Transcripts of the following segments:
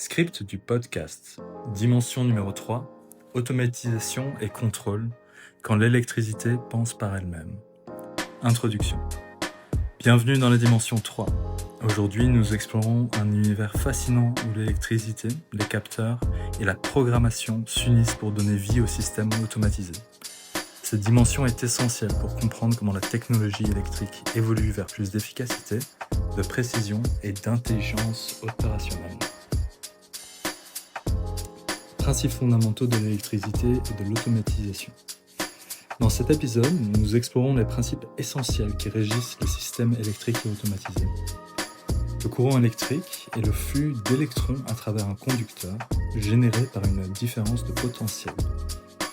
Script du podcast. Dimension numéro 3. Automatisation et contrôle quand l'électricité pense par elle-même. Introduction. Bienvenue dans la dimension 3. Aujourd'hui, nous explorons un univers fascinant où l'électricité, les capteurs et la programmation s'unissent pour donner vie au système automatisé. Cette dimension est essentielle pour comprendre comment la technologie électrique évolue vers plus d'efficacité, de précision et d'intelligence opérationnelle. Principes fondamentaux de l'électricité et de l'automatisation. Dans cet épisode, nous explorons les principes essentiels qui régissent les systèmes électriques et automatisés. Le courant électrique est le flux d'électrons à travers un conducteur généré par une différence de potentiel.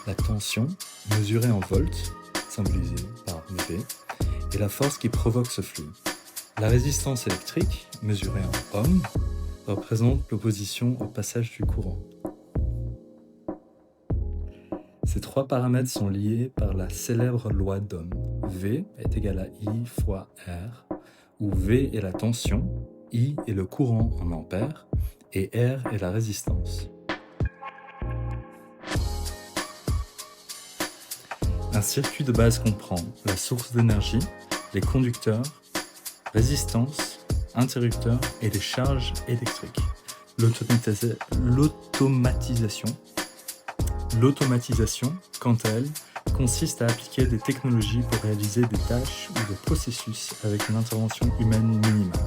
La tension, mesurée en volts, symbolisée par V, est la force qui provoque ce flux. La résistance électrique, mesurée en ohms, représente l'opposition au passage du courant. Ces trois paramètres sont liés par la célèbre loi d'Ohm. V est égal à I fois R, où V est la tension, I est le courant en ampères, et R est la résistance. Un circuit de base comprend la source d'énergie, les conducteurs, résistance, interrupteurs et les charges électriques. L'automatisation, quant à elle, consiste à appliquer des technologies pour réaliser des tâches ou des processus avec une intervention humaine minimale.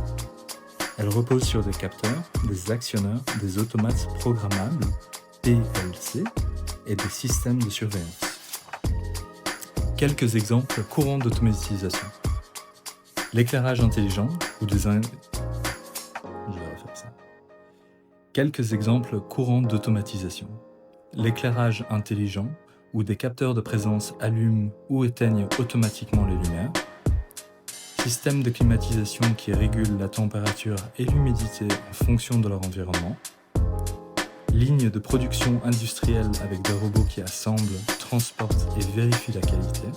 Elle repose sur des capteurs, des actionneurs, des automates programmables, PLC, et des systèmes de surveillance. Quelques exemples courants d'automatisation. L'éclairage intelligent ou Quelques exemples courants d'automatisation. L'éclairage intelligent, où des capteurs de présence allument ou éteignent automatiquement les lumières. Système de climatisation qui régule la température et l'humidité en fonction de leur environnement. Ligne de production industrielle avec des robots qui assemblent, transportent et vérifient la qualité.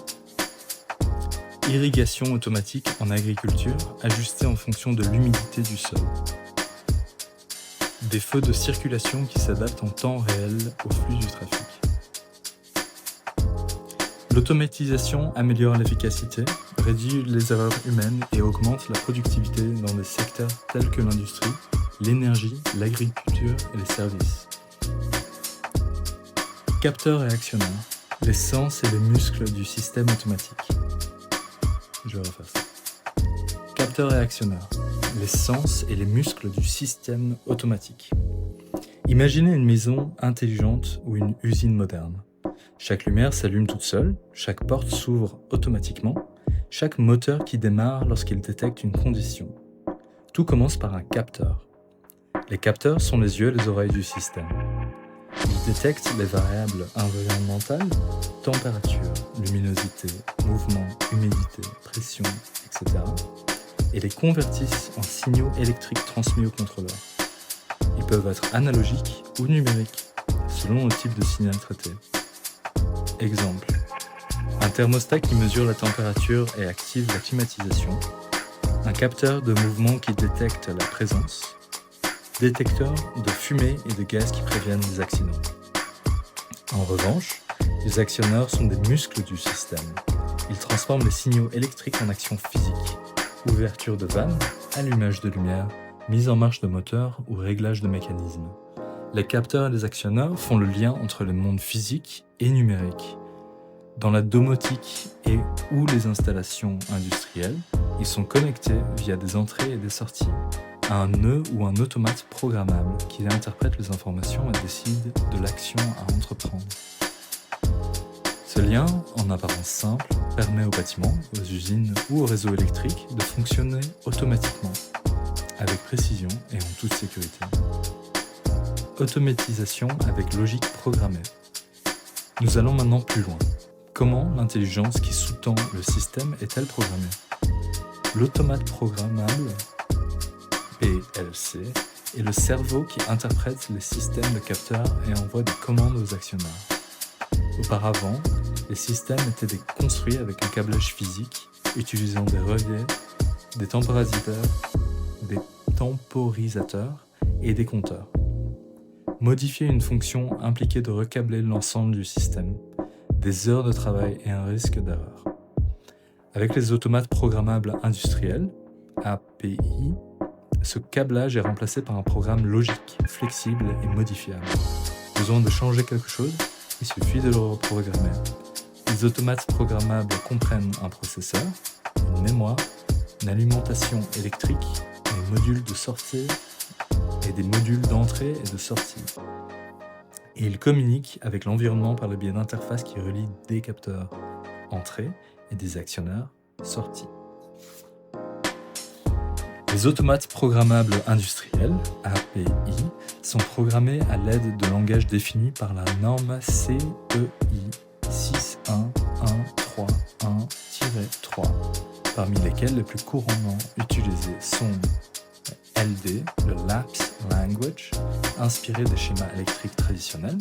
Irrigation automatique en agriculture, ajustée en fonction de l'humidité du sol. Des feux de circulation qui s'adaptent en temps réel au flux du trafic. L'automatisation améliore l'efficacité, réduit les erreurs humaines et augmente la productivité dans des secteurs tels que l'industrie, l'énergie, l'agriculture et les services. Capteurs et actionneurs, les sens et les muscles du système automatique. Je vais refaire ça. Capteurs et actionneurs, les sens et les muscles du système automatique. Imaginez une maison intelligente ou une usine moderne. Chaque lumière s'allume toute seule, chaque porte s'ouvre automatiquement, chaque moteur qui démarre lorsqu'il détecte une condition. Tout commence par un capteur. Les capteurs sont les yeux et les oreilles du système. Ils détectent les variables environnementales, température, luminosité, mouvement, humidité, pression, etc. et les convertissent en signaux électriques transmis au contrôleur. Ils peuvent être analogiques ou numériques, selon le type de signal traité. Exemple. Un thermostat qui mesure la température et active la climatisation. Un capteur de mouvement qui détecte la présence. Détecteur de fumée et de gaz qui préviennent les accidents. En revanche, les actionneurs sont des muscles du système. Ils transforment les signaux électriques en actions physiques. Ouverture de vannes, allumage de lumière, mise en marche de moteur ou réglage de mécanismes. Les capteurs et les actionneurs font le lien entre le monde physique et numérique. Dans la domotique et ou les installations industrielles, ils sont connectés via des entrées et des sorties à un nœud ou un automate programmable qui interprète les informations et décide de l'action à entreprendre. Ce lien, en apparence simple, permet aux bâtiments, aux usines ou aux réseaux électriques de fonctionner automatiquement, avec précision et en toute sécurité. Automatisation avec logique programmée. Nous allons maintenant plus loin. Comment l'intelligence qui sous-tend le système est-elle programmée ? L'automate programmable, PLC, est le cerveau qui interprète les systèmes de capteurs et envoie des commandes aux actionneurs. Auparavant, les systèmes étaient construits avec un câblage physique, utilisant des relais, des temporisateurs et des compteurs. Modifier une fonction impliquait de recabler l'ensemble du système, des heures de travail et un risque d'erreur. Avec les automates programmables industriels, API, ce câblage est remplacé par un programme logique, flexible et modifiable. Besoin de changer quelque chose, il suffit de le reprogrammer. Les automates programmables comprennent un processeur, une mémoire, une alimentation électrique, des modules de sortie et des modules d'entrée et de sortie. Et ils communiquent avec l'environnement par le biais d'interfaces qui relient des capteurs entrée et des actionneurs sortie. Les automates programmables industriels, API, sont programmés à l'aide de langages définis par la norme CEI 61131-3, parmi lesquels les plus couramment utilisés sont LD, le Lapse Language, inspiré des schémas électriques traditionnels,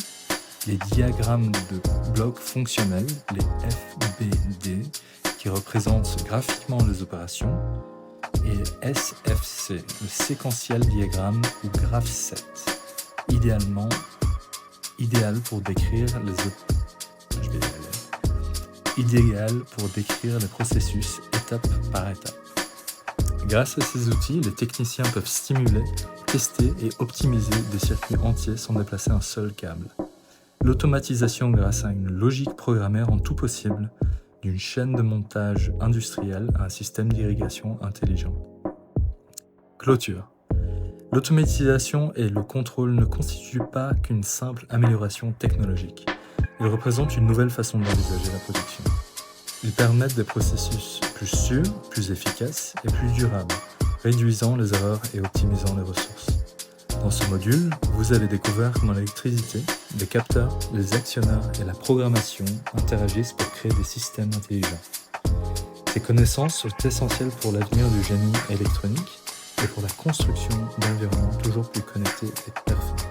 les diagrammes de blocs fonctionnels, les FBD, qui représentent graphiquement les opérations, et SFC, le séquentiel diagramme ou graph-set, idéal pour décrire les processus étape par étape. Grâce à ces outils, les techniciens peuvent stimuler, tester et optimiser des circuits entiers sans déplacer un seul câble. L'automatisation grâce à une logique programmée rend tout possible, d'une chaîne de montage industrielle à un système d'irrigation intelligent. Clôture. L'automatisation et le contrôle ne constituent pas qu'une simple amélioration technologique. Ils représentent une nouvelle façon d'envisager la production. Ils permettent des processus plus sûrs, plus efficaces et plus durables, réduisant les erreurs et optimisant les ressources. Dans ce module, vous avez découvert comment l'électricité, les capteurs, les actionneurs et la programmation interagissent pour créer des systèmes intelligents. Ces connaissances sont essentielles pour l'avenir du génie électronique et pour la construction d'environnements toujours plus connectés et performants.